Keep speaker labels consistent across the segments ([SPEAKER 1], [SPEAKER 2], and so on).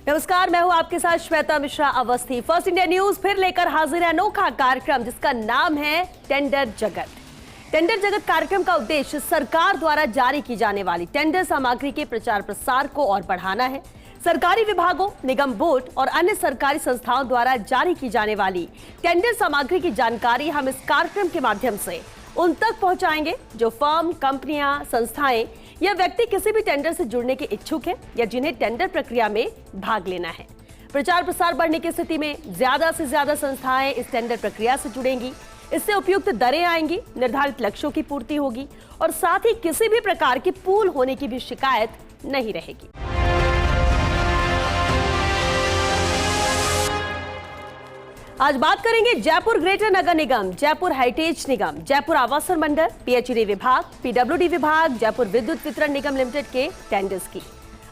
[SPEAKER 1] नमस्कार, मैं हूं आपके साथ Shweta Mishra Awasthi. First India news फिर लेकर हाजिर है अनोखा कार्यक्रम जिसका नाम है टेंडर जगत। टेंडर जगत कार्यक्रम का उद्देश्य सरकार द्वारा जारी की जाने वाली टेंडर सामग्री के प्रचार प्रसार को और बढ़ाना है। सरकारी विभागों, निगम बोर्ड और अन्य सरकारी संस्थाओं द्वारा जारी की जाने वाली टेंडर सामग्री की जानकारी हम इस कार्यक्रम के माध्यम से उन तक पहुंचाएंगे जो फर्म, कंपनियां, संस्थाएं या व्यक्ति किसी भी टेंडर से जुड़ने के इच्छुक हैं या जिन्हें टेंडर प्रक्रिया में भाग लेना है। प्रचार प्रसार बढ़ने की स्थिति में ज्यादा से ज्यादा संस्थाएं इस टेंडर प्रक्रिया से जुड़ेंगी। इससे उपयुक्त दरें आएंगी, निर्धारित लक्ष्यों की पूर्ति होगी और साथ ही किसी भी प्रकार की पूल होने की भी शिकायत नहीं रहेगी। आज बात करेंगे जयपुर ग्रेटर नगर निगम, जयपुर हेरिटेज निगम, जयपुर आवासन मंडल, पीएचडी विभाग, पीडब्ल्यूडी विभाग, जयपुर विद्युत वितरण निगम लिमिटेड के टेंडर्स की।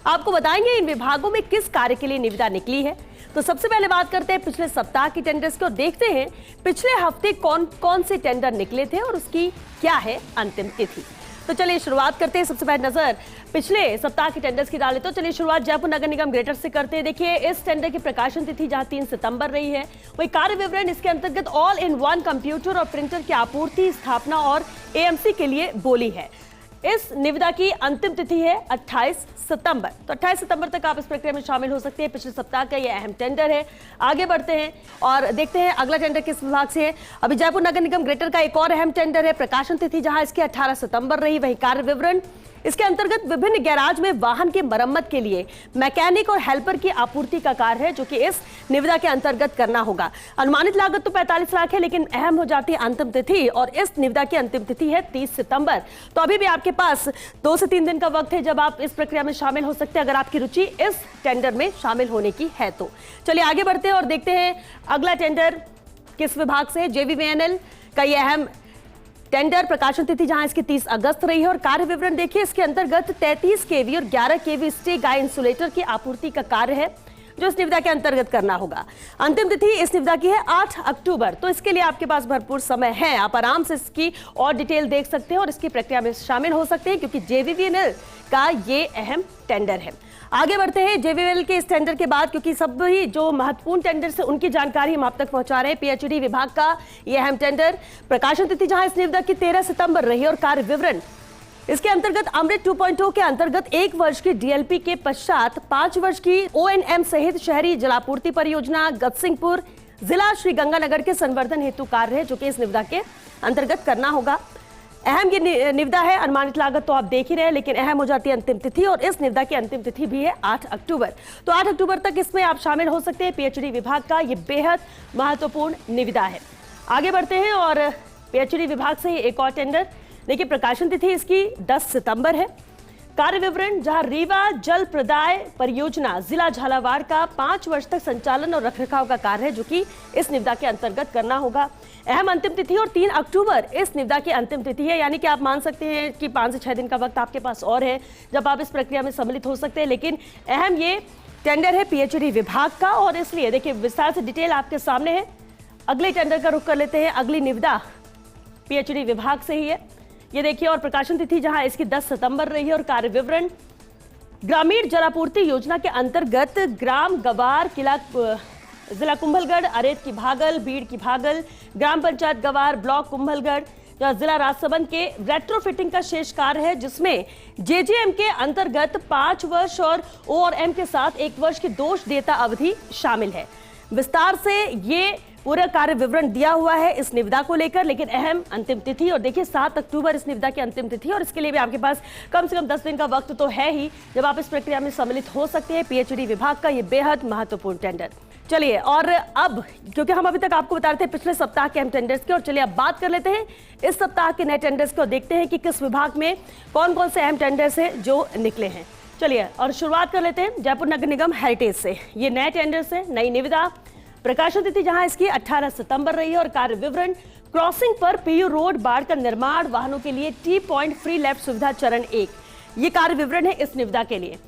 [SPEAKER 1] आपको बताएंगे इन विभागों में किस कार्य के लिए निविदा निकली है। तो सबसे पहले बात करते हैं पिछले सप्ताह की टेंडर्स की और देखते हैं पिछले हफ्ते कौन कौन से टेंडर निकले थे और उसकी क्या है अंतिम तिथि। तो चलिए शुरुआत करते हैं। सबसे पहले नजर पिछले सप्ताह की टेंडर्स की डालें तो चलिए शुरुआत जयपुर नगर निगम ग्रेटर से करते हैं। देखिए, इस टेंडर की प्रकाशन तिथि जहां 3 सितंबर रही है, वही कार्य विवरण इसके अंतर्गत ऑल इन वन कंप्यूटर और प्रिंटर की आपूर्ति, स्थापना और एएमसी के लिए बोली है। इस निविदा की अंतिम तिथि है 28 सितंबर। तो 28 सितंबर तक आप इस प्रक्रिया में शामिल हो सकते हैं। पिछले सप्ताह का यह अहम टेंडर है। आगे बढ़ते हैं और देखते हैं अगला टेंडर किस विभाग से है। अभी जयपुर नगर निगम ग्रेटर का एक और अहम टेंडर है। प्रकाशन तिथि जहां इसकी 18 सितंबर रही, वही कार्य विवरण इसके अंतर्गत विभिन्न गैराज में वाहन की मरम्मत के लिए मैकेनिक और हेल्पर की आपूर्ति का कार्य है जो कि इस निविदा के अंतर्गत करना होगा। अनुमानित लागत तो 45 लाख है, लेकिन अहम हो जाती है अंतिम तिथि और इस निविदा की अंतिम तिथि है 30 सितंबर। तो अभी भी आपके पास 2 से 3 दिन का वक्त है जब आप इस प्रक्रिया में शामिल हो सकते हैं अगर आपकी रुचि इस टेंडर में शामिल होने की है तो। चलिए आगे बढ़ते हैं और देखते हैं अगला टेंडर किस विभाग से। जेवीवीएनएल का यह अहम टेंडर, प्रकाशन तिथि जहां इसकी 30 अगस्त रही है और कार्य विवरण देखिए इसके अंतर्गत 33 केवी और 11 केवी स्टे गाय इंसुलेटर की आपूर्ति का कार्य है जो इस निविदा के अंतर्गत करना होगा। अंतिम तिथि इस निविदा की है 8 अक्टूबर। तो इसके लिए आपके पास भरपूर समय है, आप आराम से इसकी और डिटेल देख सकते हैं और इसकी प्रक्रिया में शामिल हो सकते हैं क्योंकि जेवीवीएनएल का ये अहम टेंडर है। आगे बढ़ते हैं जेवीवीएनएल के इस टेंडर के बाद, क्योंकि सभी जो महत्वपूर्ण टेंडर से उनकी जानकारी हम आप तक पहुंचा रहे हैं। पीएचडी विभाग का यह अहम टेंडर, प्रकाशन तिथि जहां इस निविदा की 13 सितंबर रही और कार्य विवरण इसके अंतर्गत अमृत 2.0 के अंतर्गत 1 वर्ष की डीएलपी के पश्चात 5 वर्ष की ओएनएम सहित शहरी जलापूर्ति परियोजना गतसिंहपुर जिला श्रीगंगानगर के संवर्धन हेतु कार्य है जो कि इस निविदा के अंतर्गत करना होगा। अहम ये निविदा है। अनुमानित लागत तो आप देख ही रहे हैं, लेकिन अहम हो जाती है अंतिम तिथि और इस निविदा की अंतिम तिथि भी है 8 अक्टूबर। तो 8 अक्टूबर तक इसमें आप शामिल हो सकते हैं। पीएचडी विभाग का ये बेहद महत्वपूर्ण निविदा है। आगे बढ़ते हैं और पीएचडी विभाग से एक और टेंडर देखिए, प्रकाशन तिथि इसकी 10 सितंबर है। कार्य विवरण जहां रीवा जल प्रदाय परियोजना जिला झालावाड़ का 5 वर्ष तक संचालन और रखरखाव का कार्य है जो कि इस निविदा के अंतर्गत करना होगा। अहम अंतिम तिथि और 3 अक्टूबर इस निविदा की अंतिम तिथि है, यानी कि आप मान सकते हैं कि 5 से 6 दिन का वक्त आपके पास और है जब आप इस प्रक्रिया में सम्मिलित हो सकते हैं। लेकिन अहम ये टेंडर है पीएचडी विभाग का और इसलिए देखिए विस्तार से डिटेल आपके सामने है। अगले टेंडर का रुख कर लेते हैं। अगली निविदा पीएचडी विभाग से ही है, ये देखिए, और प्रकाशन तिथि जहां इसकी 10 सितंबर रही है और कार्य विवरण ग्रामीण जलापूर्ति योजना के अंतर्गत ग्राम गवार, किला जिला कुंभलगढ़, अरेत की भागल, बीड़ की भागल, ग्राम पंचायत गवार, ब्लॉक कुंभलगढ़, जिला राजसमंद के रेट्रोफिटिंग का शेष कार्य है जिसमें जेजेएम के अंतर्गत 5 वर्ष और ओआरएम के साथ 1 वर्ष की दोष देयता अवधि शामिल है। विस्तार से ये पूरा कार्य विवरण दिया हुआ है इस निविदा को लेकर, लेकिन अहम अंतिम तिथि और देखिए 7 अक्टूबर इस निविदा की अंतिम तिथि और इसके लिए भी आपके पास कम से कम 10 दिन का वक्त तो है ही जब आप इस प्रक्रिया में सम्मिलित हो सकते हैं। पीएचडी विभाग का ये बेहद महत्वपूर्ण टेंडर। चलिए, और अब क्योंकि हम अभी तक आपको बता रहे थे पिछले सप्ताह के अहम टेंडर्स की, और चलिए अब बात कर लेते हैं इस सप्ताह के नए टेंडर्स को। देखते हैं कि किस विभाग में कौन कौन से अहम टेंडर्स हैं जो निकले हैं। चलिए और शुरुआत कर लेते हैं जयपुर नगर निगम हेरिटेज से। ये नए टेंडर्स है, नई निविदा, प्रकाशन तिथि जहां इसकी 18 सितंबर रही है और कार्य विवरण क्रॉसिंग पर पीयू रोड बाढ़ का निर्माण, वाहनों के लिए टी पॉइंट फ्री लेफ्ट सुविधा चरण 1, ये कार्य विवरण है इस निविदा के लिए।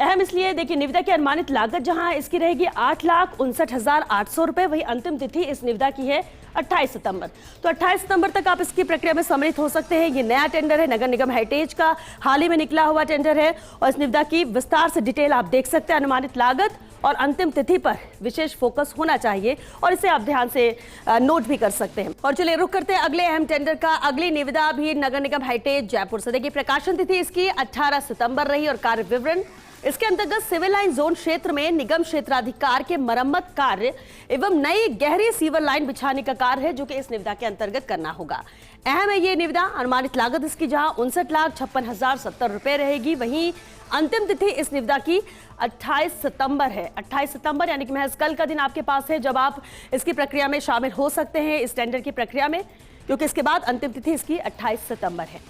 [SPEAKER 1] अहम इसलिए देखिए निविदा की अनुमानित लागत जहां इसकी रहेगी 8,59,800 रुपए, वही अंतिम तिथि इस निविदा की है 28 सितंबर। तो 28 सितंबर तक आप इसकी प्रक्रिया में सम्मिलित हो सकते हैं। ये नया टेंडर है, नगर निगम हेरिटेज का हाल ही में निकला हुआ टेंडर है और इस निविदा की विस्तार से डिटेल आप देख सकते हैं। अनुमानित लागत और अंतिम तिथि पर विशेष फोकस होना चाहिए और इसे आप ध्यान से नोट भी कर सकते हैं। और चलिए रुक करते हैं अगले अहम टेंडर का। अगली निविदा भी नगर निगम हेरिटेज जयपुर से। देखिए प्रकाशन तिथि इसकी 18 सितंबर रही और कार्य विवरण इसके अंतर्गत सिविल लाइन जोन क्षेत्र में निगम क्षेत्राधिकार के मरम्मत कार्य एवं नई गहरी सीवर लाइन बिछाने का कार्य है जो कि इस निविदा के अंतर्गत करना होगा। अहम है ये निविदा। अनुमानित लागत इसकी जहां 59,56,070 रुपए रहेगी, वहीं अंतिम तिथि इस निविदा की 28 सितंबर है। 28 सितंबर यानी कि महज कल का दिन आपके पास है जब आप इसकी प्रक्रिया में शामिल हो सकते हैं, इस टेंडर की प्रक्रिया में, क्योंकि इसके बाद अंतिम तिथि इसकी 28 सितंबर है।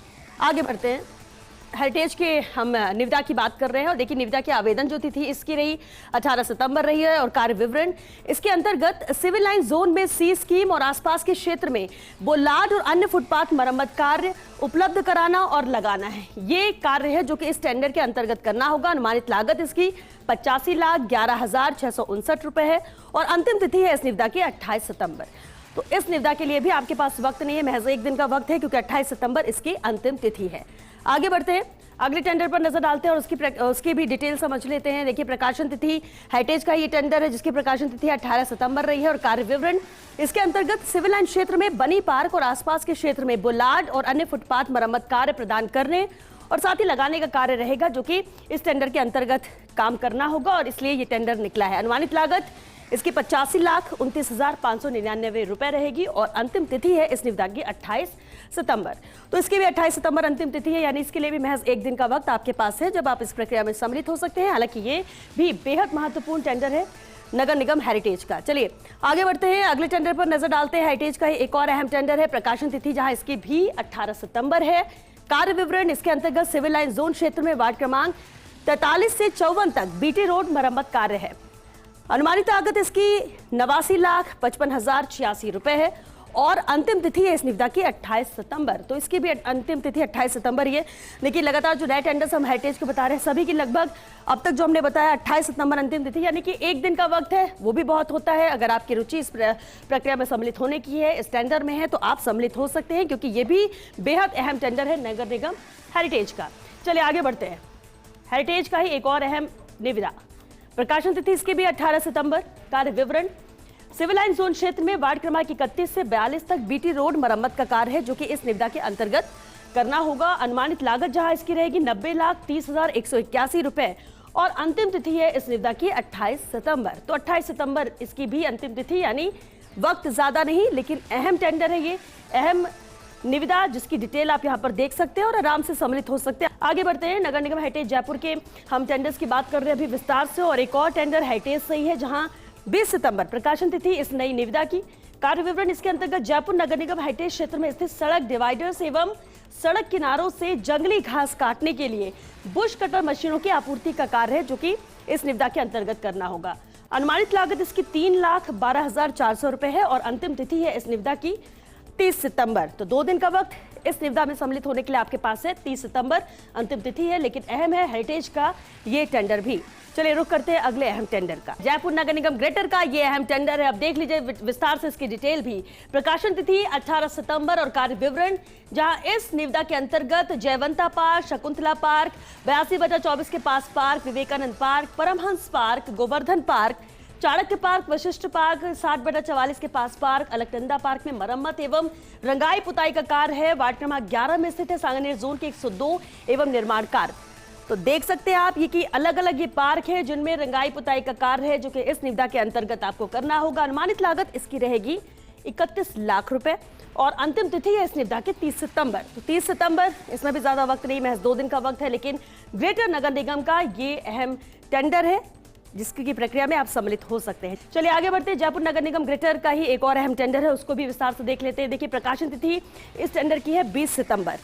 [SPEAKER 1] आगे बढ़ते हैं। हेरिटेज के हम निविदा की बात कर रहे हैं और देखिए निविदा की आवेदन जो तिथि इसकी रही 18 सितंबर रही है और कार्य विवरण इसके अंतर्गत सिविल लाइन जोन में सी स्कीम और आसपास के क्षेत्र में बोलार्ड और अन्य फुटपाथ मरम्मत कार्य उपलब्ध कराना और लगाना है। ये कार्य है जो कि इस टेंडर के अंतर्गत करना होगा। अनुमानित लागत इसकी 85,11,659 रुपए है और अंतिम तिथि है इस निविदा की 28 सितंबर। तो इस निविदा के लिए भी आपके पास वक्त नहीं है, महज एक दिन का वक्त है क्योंकि 28 सितंबर इसकी अंतिम तिथि है। आगे बढ़ते हैं, अगले टेंडर पर नजर डालते हैं और उसकी भी डिटेल समझ लेते हैं। देखिए प्रकाशन तिथि हेरिटेज का ये टेंडर है जिसकी प्रकाशन तिथि 18 सितंबर रही है और कार्य विवरण इसके अंतर्गत सिविल लाइन क्षेत्र में बनी पार्क और आसपास के क्षेत्र में बोलार्ड और अन्य फुटपाथ मरम्मत कार्य प्रदान करने और साथ ही लगाने का कार्य रहेगा जो कि इस टेंडर के अंतर्गत काम करना होगा और इसलिए ये टेंडर निकला है। अनुमानित लागत इसकी 85,29,599 रुपए रहेगी और अंतिम तिथि है इस निविदा की 28 सितंबर। तो इसकी भी 28 सितंबर अंतिम तिथि है, यानी इसके लिए भी महज एक दिन का वक्त आपके पास है जब आप इस प्रक्रिया में सम्मिलित हो सकते हैं। हालांकि ये भी बेहद महत्वपूर्ण टेंडर है नगर निगम हेरिटेज का। चलिए आगे बढ़ते हैं, अगले टेंडर पर नजर डालते हैं। हेरिटेज का एक और अहम टेंडर है प्रकाशन तिथि जहां इसकी भी 18 सितंबर है। कार्य विवरण इसके अंतर्गत सिविल लाइन जोन क्षेत्र में वार्ड क्रमांक 43 से 54 तक बीटी रोड मरम्मत कार्य है। अनुमानित लागत इसकी 89,55,086 रुपए है और अंतिम तिथि है इस निविदा की 28 सितंबर। तो इसकी भी अंतिम तिथि 28 सितंबर ये। लेकिन लगातार जो नए टेंडर्स हम हेरिटेज को बता रहे हैं सभी की लगभग अब तक जो हमने बताया 28 सितंबर अंतिम तिथि, यानी कि एक दिन का वक्त है, वो भी बहुत होता है। अगर आपकी रुचि इस प्रक्रिया में सम्मिलित होने की है, इस टेंडर में है, तो आप सम्मिलित हो सकते हैं क्योंकि ये भी बेहद अहम टेंडर है नगर निगम हेरिटेज का। चलिए आगे बढ़ते हैं। हेरिटेज का ही एक और अहम निविदा प्रकाशन तिथि इसकी भी 18 सितंबर। कार्य विवरण सिविल लाइन जोन क्षेत्र में वार्ड क्रमांक 31 से 42 तक बीटी रोड मरम्मत का कार्य है जो कि इस निविदा के अंतर्गत करना होगा। अनुमानित लागत जहां इसकी रहेगी 90,30,181 रुपए और अंतिम तिथि है इस निविदा की 28 सितंबर। तो 28 सितंबर इसकी भी अंतिम तिथि, यानी वक्त ज्यादा नहीं लेकिन अहम टेंडर है ये, अहम निविदा जिसकी डिटेल आप यहां पर देख सकते हैं और आराम से सम्मिलित हो सकते हैं। आगे बढ़ते हैं, नगर निगम हेरिटेज जयपुर के हम टेंडर्स की बात कर रहे हैं अभी विस्तार से और एक और टेंडर हेरिटेज से ही है जहां 20 सितंबर प्रकाशन तिथि इस नई निविदा की। कार्य विवरण इसके अंतर्गत जयपुर नगर निगम हेरिटेज क्षेत्र में स्थित सड़क डिवाइडर्स एवं सड़क किनारों से जंगली घास काटने के लिए बुश कटर मशीनों की आपूर्ति का कार्य है जो कि इस निविदा के अंतर्गत करना होगा। अनुमानित लागत इसकी 3,12,400 रुपए है और अंतिम तिथि है इस निविदा की 30 सितंबर। तो 2 दिन का वक्त इस निविदा में सम्मिलित होने के लिए आपके पास है। 30 सितंबर अंतिम तिथि है, लेकिन अहम है हेरिटेज का ये टेंडर भी। चलिए रुक करते हैं अगले अहम टेंडर का। जयपुर नगर निगम ग्रेटर का ये अहम टेंडर है। अब देख लीजिए विस्तार से इसकी डिटेल भी। प्रकाशन तिथि 18 सितंबर और कार्य विवरण जहां इस निविदा के अंतर्गत जयवंता पार्क, शकुंतला पार्क, 82/24 के पास park, Vivekananda park, Paramhans park, Govardhan park, Chanakya park, Vashishtha park, 60/44 के पास पार्क, अलकनंदा पार्क में मरम्मत एवं रंगाई पुताई का कार्य है। वार्ड क्रमांक 11 में स्थित है। सांगनेर जोन के 102 एवं निर्माण कार्य। तो देख सकते हैं आप ये कि अलग अलग ये पार्क है जिनमें रंगाई पुताई का कार्य है जो कि इस निविदा के अंतर्गत आपको करना होगा। अनुमानित लागत इसकी रहेगी 31 लाख रुपए और अंतिम तिथि है इस निविदा की 30 सितंबर। तो 30 सितंबर, इसमें भी ज्यादा वक्त नहीं, महज 2 दिन का वक्त है, लेकिन ग्रेटर नगर निगम का ये अहम टेंडर है जिसकी प्रक्रिया में आप सम्मिलित हो सकते हैं। चलिए आगे बढ़ते हैं। जयपुर नगर निगम ग्रेटर का ही एक और अहम टेंडर है, उसको भी विस्तार से देख लेते हैं। देखिए प्रकाशन तिथि इस टेंडर की है 20 सितंबर।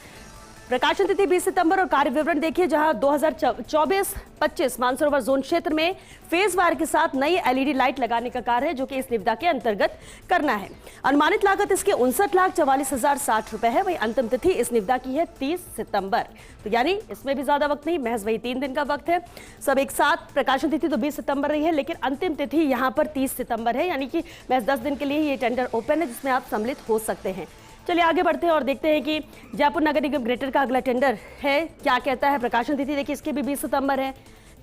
[SPEAKER 1] प्रकाशन तिथि 20 सितंबर और कार्य विवरण देखिए, जहां 2024-25 मानसरोवर जोन क्षेत्र में फेज वायर के साथ नई एलईडी लाइट लगाने का कार्य है, जो कि इस निविदा के अंतर्गत करना है। अनुमानित लागत इसके 59,44,060 रुपए है। वही अंतिम तिथि इस निविदा की है 30 सितंबर। तो यानी इसमें भी ज्यादा वक्त नहीं, महज वही 3 दिन का वक्त है। सब एक साथ प्रकाशन तिथि तो 20 सितंबर रही है, लेकिन अंतिम तिथि यहाँ पर 30 सितंबर है, यानी कि महज 10 दिन के लिए ये टेंडर ओपन है, जिसमें आप सम्मिलित हो सकते हैं। चलिए आगे बढ़ते हैं और देखते हैं कि जयपुर नगर निगम ग्रेटर का अगला टेंडर है, क्या कहता है। प्रकाशन तिथि देखिए, इसकी भी 20 सितंबर है।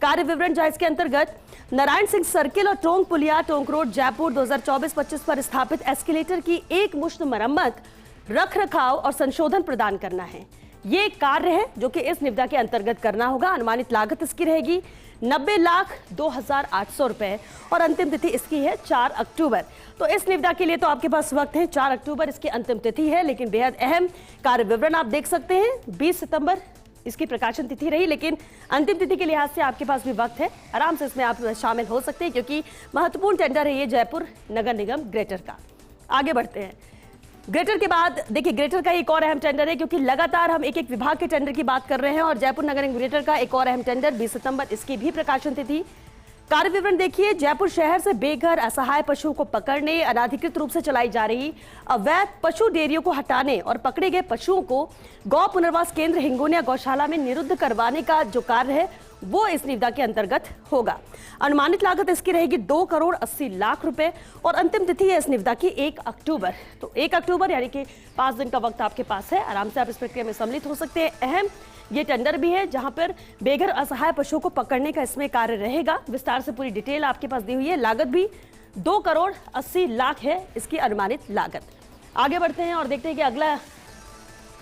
[SPEAKER 1] कार्य विवरण जहां इसके अंतर्गत नारायण सिंह सर्किल और टोंक पुलिया टोंक रोड जयपुर 2024-25 पर स्थापित एस्केलेटर की एक मुश्त मरम्मत, रख रखाव और संशोधन प्रदान करना है। ये कार्य है जो कि इस निविदा के अंतर्गत करना होगा। अनुमानित लागत इसकी रहेगी 90,02,800 रुपए और अंतिम तिथि इसकी है 4 अक्टूबर। तो इस निविदा के लिए तो आपके पास वक्त है, 4 अक्टूबर इसकी अंतिम तिथि है, लेकिन बेहद अहम कार्य विवरण आप देख सकते हैं। 20 सितंबर इसकी प्रकाशन तिथि रही, लेकिन अंतिम तिथि के लिहाज से आपके पास भी वक्त है, आराम से इसमें आप शामिल हो सकते हैं, क्योंकि महत्वपूर्ण टेंडर है ये जयपुर नगर निगम ग्रेटर का। आगे बढ़ते हैं। ग्रेटर के बाद देखिए, ग्रेटर का एक और अहम टेंडर है, क्योंकि लगातार हम एक एक विभाग के टेंडर की बात कर रहे हैं, और जयपुर नगर निगम ग्रेटर का एक और अहम टेंडर 20 सितंबर इसकी भी प्रकाशन तिथि। कार्य विवरण देखिए, जयपुर शहर से बेघर असहाय पशुओं को पकड़ने, अनाधिकृत रूप से चलाई जा रही अवैध पशु डेयरियों को हटाने और पकड़े गए पशुओं को गौ पुनर्वास केंद्र हिंगोनिया गौशाला में निरुद्ध करवाने का जो कार्य है वो इस निविदा के अंतर्गत होगा। अनुमानित लागत इसकी रहेगी 2,80,00,000 रुपए और अंतिम तिथि है इस निविदा की 1 अक्टूबर। तो 1 अक्टूबर यानी कि 5 दिन का वक्त आपके पास है, आराम से आप इस प्रक्रिया में सम्मिलित हो सकते हैं। अहम ये टेंडर भी है, जहां पर बेघर असहाय पशुओं को पकड़ने का इसमें कार्य रहेगा। विस्तार से पूरी डिटेल आपके पास दी हुई है। लागत भी 2,80,00,000 है इसकी अनुमानित लागत। आगे बढ़ते हैं और देखते हैं कि अगला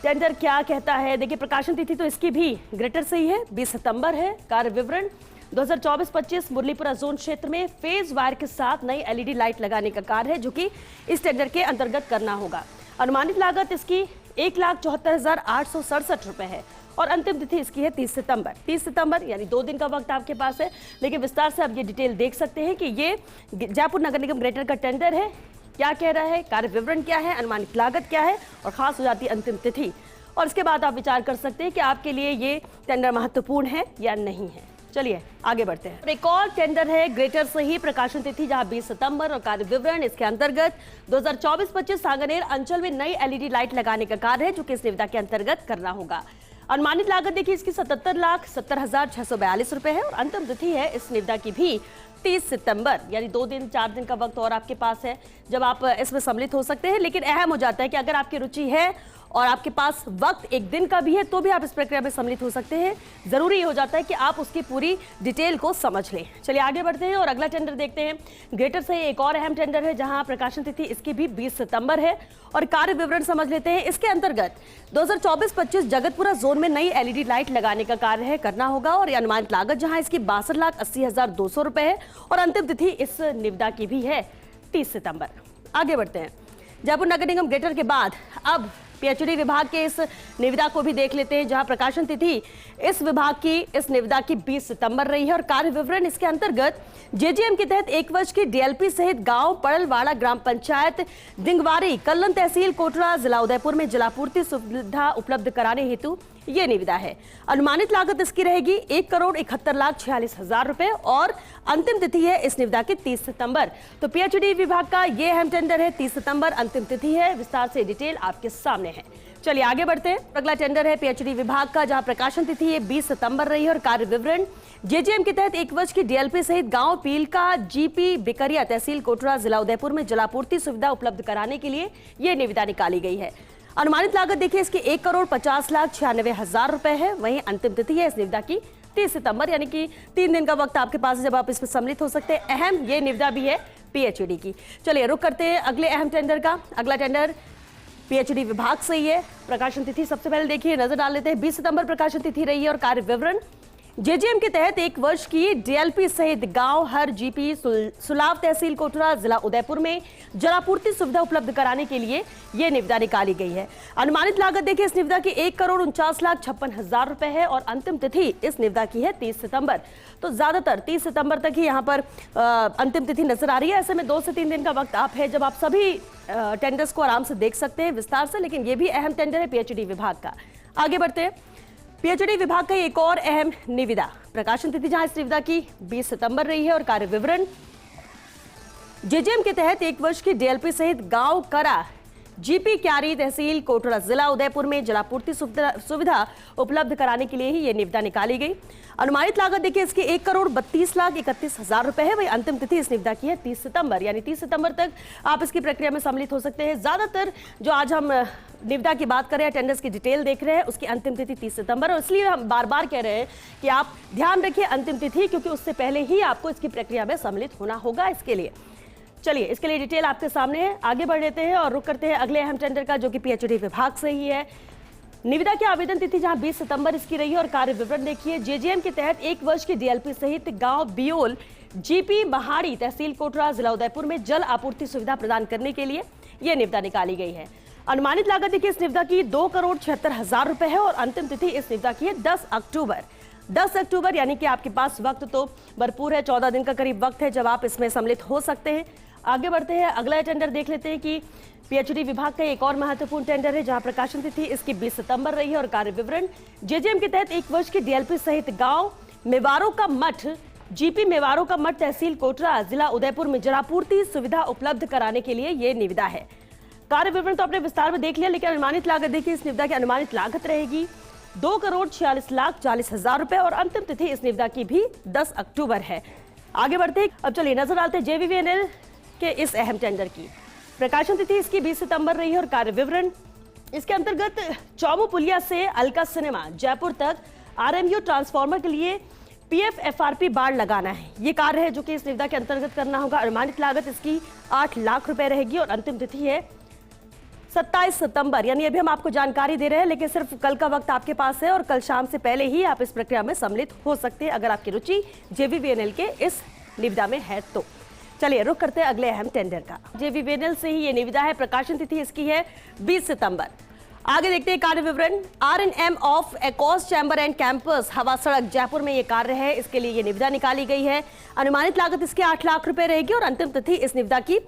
[SPEAKER 1] टेंडर क्या कहता है। देखिए, प्रकाशन तिथि तो इसकी भी ग्रेटर से ही है, 20 सितंबर है। कार्य विवरण 2024-25 मुरलीपुरा जोन क्षेत्र में फेज वायर के साथ नई एलईडी लाइट लगाने का कार्य है, जो कि इस टेंडर के अंतर्गत करना होगा। अनुमानित लागत इसकी 1,74,867 रुपए है और अंतिम तिथि इसकी है 30 सितंबर। 30 सितंबर यानी 2 दिन का वक्त आपके पास है, लेकिन विस्तार से आप ये डिटेल देख सकते हैं कि ये जयपुर नगर निगम ग्रेटर का टेंडर है। क्या कह रहा है, कार्य विवरण क्या है, अनुमानित लागत क्या है और खास हो जाती है अंतिम तिथि, और इसके बाद आप विचार कर सकते हैं कि आपके लिए ये टेंडर महत्वपूर्ण है या नहीं है। चलिए आगे बढ़ते हैं। एक और टेंडर है ग्रेटर से ही, प्रकाशन तिथि जहां 20 सितंबर और कार्य विवरण इसके अंतर्गत 2024-25 सांगनेर अंचल में नई एलईडी लाइट लगाने का कार्य है, जो कि इस निविदा के अंतर्गत करना होगा। अनुमानित लागत देखिए इसकी 77,70,642 रुपए है और अंतिम तिथि है इस निविदा की भी 30 सितंबर, यानी 2 दिन 4 दिन का वक्त और आपके पास है जब आप इसमें सम्मिलित हो सकते हैं। लेकिन अहम हो जाता है कि अगर आपकी रुचि है और आपके पास वक्त 1 दिन का भी है, तो भी आप इस प्रक्रिया में सम्मिलित हो सकते हैं। जरूरी हो जाता है कि आप उसकी पूरी डिटेल को समझ लें। चलिए आगे बढ़ते हैं और अगला टेंडर देखते हैं। ग्रेटर से एक और अहम टेंडर है, जहां प्रकाशन तिथि इसकी भी 20 सितंबर है और कार्य विवरण समझ लेते हैं। इसके अंतर्गत 2024-25 जगतपुरा जोन में नई एलईडी लाइट लगाने का कार्य है, करना होगा और अनुमानित लागत जहां इसकी 62,80,200 रुपए है और अंतिम तिथि इस निविदा की भी है 30 सितंबर। आगे बढ़ते हैं। जयपुर नगर निगम ग्रेटर के बाद अब पीएचडी विभाग के इस निविदा को भी देख लेते हैं, जहां प्रकाशन तिथि इस विभाग की इस निविदा की 20 सितंबर रही है और कार्य विवरण इसके अंतर्गत जेजीएम के तहत 1 वर्ष की डीएलपी सहित गांव पड़लवाड़ा ग्राम पंचायत दिंगवारी कल्लन तहसील कोटरा जिला उदयपुर में जलापूर्ति सुविधा उपलब्ध कराने हेतु ये निविदा है। अनुमानित लागत इसकी रहेगी 1,71,46,000 रुपए और अंतिम तिथि है इस निविदा की 30 सितंबर। तो पीएचडी विभाग का ये अहम टेंडर है, 30 सितंबर अंतिम तिथि है। विस्तार से डिटेल आपके सामने है। चलिए आगे बढ़ते हैं। अगला टेंडर है पीएचडी विभाग का, जहां प्रकाशन तिथि है 20 सितंबर रही है और कार्य विवरण जेजीएम के तहत 1 वर्ष की डीएलपी सहित गांव पीलका जीपी बिकरिया तहसील कोटरा जिला उदयपुर में जलापूर्ति सुविधा उपलब्ध कराने के लिए यह निविदा निकाली गई है। अनुमानित लागत देखिए इसकी 1,50,96,000 रुपए है। वहीं अंतिम तिथि है इस निविदा की 30 सितंबर, यानी कि 3 दिन का वक्त आपके पास है जब आप इसमें सम्मिलित हो सकते हैं। अहम ये निविदा भी है पीएचडी की। चलिए रुक करते हैं अगले अहम टेंडर का। अगला टेंडर पीएचडी विभाग से ही है। प्रकाशन तिथि सबसे पहले देखिए, नजर डाल लेते हैं। 20 सितंबर प्रकाशन तिथि रही है और कार्य विवरण जेजीएम के तहत 1 वर्ष की डीएलपी सहित गांव हर जीपी सुलाव तहसील कोटरा जिला उदयपुर में जलापूर्ति सुविधा उपलब्ध कराने के लिए यह निविदा निकाली गई है। अनुमानित लागत देखिए इस निविदा की 1,49,56,000 रुपए है और अंतिम तिथि इस निविदा की है 30 सितंबर। तो ज्यादातर 30 सितंबर तक ही यहाँ पर अंतिम तिथि नजर आ रही है। ऐसे में 2 से 3 दिन का वक्त आप है जब आप सभी टेंडर्स को आराम से देख सकते हैं विस्तार से। लेकिन ये भी अहम टेंडर है पीएचडी विभाग का। आगे बढ़ते हैं। पीएचडी विभाग का एक और अहम निविदा, प्रकाशन तिथि जहां इस निविदा की 20 सितंबर रही है और कार्य विवरण जेजेएम के तहत 1 वर्ष की डीएलपी सहित गांव करा जीपी क्यारी तहसील कोटड़ा जिला उदयपुर में जलापूर्ति सुविधा उपलब्ध कराने के लिए ही ये निविदा निकाली गई। अनुमानित लागत देखिए इसकी 1,32,31,000 रुपए है। वही अंतिम तिथि इस निविदा की है 30 सितंबर, यानी 30 सितंबर तक आप इसकी प्रक्रिया में सम्मिलित हो सकते हैं। ज्यादातर जो आज हम निविदा की बात कर रहे हैं, टेंडर्स की डिटेल देख रहे हैं, उसकी अंतिम तिथि 30 सितंबर, और इसलिए हम बार बार कह रहे हैं कि आप ध्यान रखिए अंतिम तिथि, क्योंकि उससे पहले ही आपको इसकी प्रक्रिया में सम्मिलित होना होगा। इसके लिए चलिए इसके लिए डिटेल आपके सामने है। आगे बढ़ लेते हैं और रुक करते हैं अगले अहम टेंडर का, जो कि पीएचडी विभाग से ही है। निविदा की आवेदन तिथि जहां 20 सितंबर इसकी रही है और कार्य विवरण देखिए। जेजेएम के तहत 1 वर्ष की डीएलपी सहित गांव बियोल जीपी महाड़ी तहसील कोटरा जिला उदयपुर में जल आपूर्ति सुविधा प्रदान करने के लिए यह निविदा निकाली गई है। अनुमानित लागत देखिए इस निविदा की 2,76,000 रुपए है और अंतिम तिथि इस निविदा की है 10 अक्टूबर। 10 अक्टूबर यानी कि आपके पास वक्त तो भरपूर है, 14 दिन का करीब वक्त है जब आप इसमें सम्मिलित हो सकते हैं। आगे बढ़ते हैं, अगला टेंडर देख लेते हैं कि पीएचडी विभाग का एक और महत्वपूर्ण टेंडर है जहां प्रकाशन तिथि इसकी 20 सितंबर रही है और कार्य विवरण जेजेएम के तहत 1 वर्ष की डीएलपी सहित गांव मेवारों का मठ जीपी मेवारों का मठ तहसील कोटरा जिला उदयपुर में जलापूर्ति सुविधा उपलब्ध कराने के लिए यह निविदा है। कार्य विवरण तो आपने विस्तार में देख लिया, लेकिन अनुमानित लागत देखिए इस निविदा की अनुमानित लागत रहेगी 2,46,40,000 रुपए और अंतिम तिथि इस निविदा की भी 10 अक्टूबर है। आगे बढ़ते हैं, अब चलिए नजर डालते हैं जेवीवीएनएल के इस अहम टेंडर की। प्रकाशन तिथि इसकी 20 सितंबर रही है और कार्य विवरण इसके अंतर्गत चौमू पुलिया से अलका सिनेमा जयपुर तक आरएमयू ट्रांसफार्मर के लिए पीएफएफआरपी बाड़ लगाना है। ये कार्य है जो कि इस निविदा के अंतर्गत करना होगा। अनुमानित लागत इसकी 8 लाख रुपए रहेगी और अंतिम तिथि है 27 सितंबर, यानी अभी हम आपको जानकारी दे रहे हैं, लेकिन सिर्फ कल का वक्त आपके पास है और कल शाम से पहले ही आप इस प्रक्रिया में सम्मिलित हो सकते हैं अगर आपकी रुचि जेवीवीएनएल के इस निविदा में है तो। चलिए रुक करते हैं अगले अहम टेंडर का। जेवीवीएनएल से ही ये निविदा है, प्रकाशन तिथि इसकी है 20 सितंबर। आगे देखते हैं कार्य विवरण। आरएनएम ऑफ एकॉस chamber and campus Hawa Sadak Jaipur में ये कार्य है, इसके लिए ये निविदा निकाली गई है। अनुमानित लागत इसकी 8 लाख रुपए रहेगी और अंतिम तिथि इस निविदा की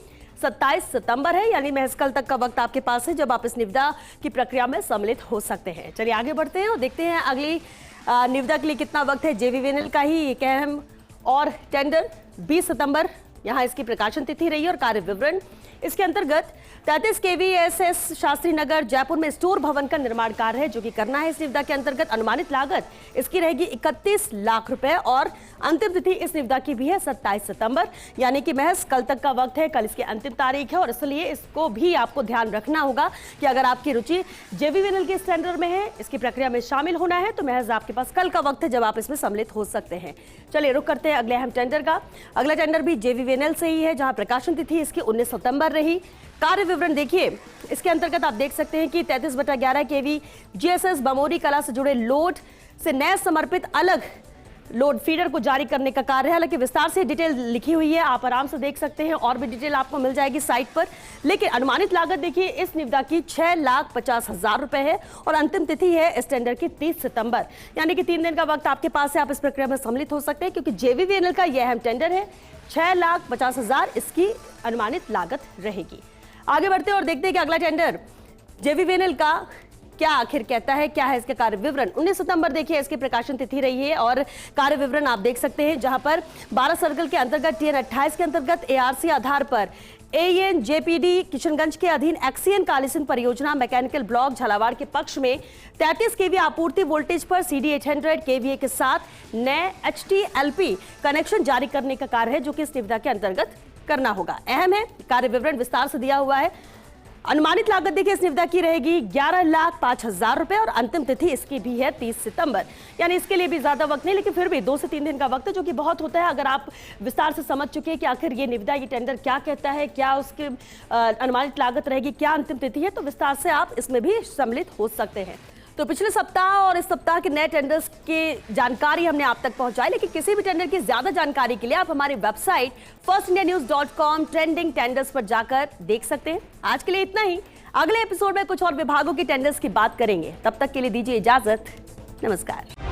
[SPEAKER 1] 27 सितंबर है, यानी महज कल तक का वक्त आपके पास है जब आप इस निविदा की प्रक्रिया में सम्मिलित हो सकते हैं। चलिए आगे बढ़ते हैं और देखते हैं अगली निविदा के लिए कितना वक्त है। जेवीवीएनएल का ही एक अहम और टेंडर 20 सितंबर यहां इसकी प्रकाशन तिथि रही है और कार्य विवरण इसके अंतर्गत 33 केवीएसएस शास्त्री नगर जयपुर में स्टोर भवन का निर्माण कार्य है जो कि करना है। इस निविदा के अंतर्गत अनुमानित लागत इसकी रहेगी 31 लाख रुपए और अंतिम तिथि इस निविदा की भी है 27 सितंबर, यानी कि महज कल तक का वक्त है। कल इसकी अंतिम तारीख है और इसलिए इसको भी आपको ध्यान रखना होगा कि अगर आपकी रुचि जेवीवीएनएल के इस टेंडर में है, इसकी प्रक्रिया में शामिल होना है, तो महज आपके पास कल का वक्त है जब आप इसमें सम्मिलित हो सकते हैं। चलिए रुक करते हैं अगले अहम टेंडर का। अगला टेंडर भी जेवीवीएनएल से ही है जहां प्रकाशन तिथि इसकी 19 सितंबर रही। कार्य विवरण देखिए, इसके अंतर्गत आप देख सकते हैं कि 33/11 केवी जीएसएस बमोरी कला से जुड़े लोड से नए समर्पित अलग लोड फीडर को जारी करने का कार्य है। हालांकि विस्तार से डिटेल लिखी हुई है, आप आराम से देख सकते हैं और भी डिटेल आपको मिल जाएगी साइट पर। लेकिन अनुमानित लागत देखिए इस निविदा की 6,50,000 रुपए है और अंतिम तिथि है इस टेंडर की 30 सितंबर, यानी कि 3 दिन का वक्त आपके पास है। आप इस प्रक्रिया में सम्मिलित हो सकते हैं क्योंकि जेवीवीएनएल का यह अहम टेंडर है। 6,50,000 इसकी अनुमानित लागत रहेगी। आगे बढ़ते हैं और देखते हैं कि अगला टेंडर जेवीवीएनएल का क्या आखिर कहता है, क्या है इसका कार्य विवरण। 19 सितंबर देखिए इसकी प्रकाशन तिथि रही है और कार्य विवरण आप देख सकते हैं जहां पर 12 सर्कल के अंतर्गत TN 28 के अंतर्गत ARC आधार पर AEN JPD किशनगंज के अधीन एक्सीएन कालीसिंध परियोजना मैकेनिकल ब्लॉक झालावाड़ के पक्ष में 33 केवी आपूर्ति वोल्टेज पर CD 800 KVA के साथ नए HTLP कनेक्शन जारी करने का कार्य है जो कि इस निविदा के अंतर्गत करना होगा। अहम है, कार्य विवरण विस्तार से दिया हुआ है। अनुमानित लागत देखिए इस निविदा की रहेगी 11,05,000 रुपए और अंतिम तिथि इसकी भी है 30 सितंबर, यानी इसके लिए भी ज्यादा वक्त नहीं, लेकिन फिर भी 2 से 3 दिन का वक्त है जो कि बहुत होता है। अगर आप विस्तार से समझ चुके हैं कि आखिर ये निविदा, ये टेंडर क्या कहता है, क्या उसकी अनुमानित लागत रहेगी, क्या अंतिम तिथि है, तो विस्तार से आप इसमें भी सम्मिलित हो सकते हैं। तो पिछले सप्ताह और इस सप्ताह के नए टेंडर्स की जानकारी हमने आप तक पहुंचाई, लेकिन किसी भी टेंडर की ज्यादा जानकारी के लिए आप हमारी वेबसाइट firstindianews.com ट्रेंडिंग टेंडर्स पर जाकर देख सकते हैं। आज के लिए इतना ही, अगले एपिसोड में कुछ और विभागों के टेंडर्स की बात करेंगे। तब तक के लिए दीजिए इजाजत, नमस्कार।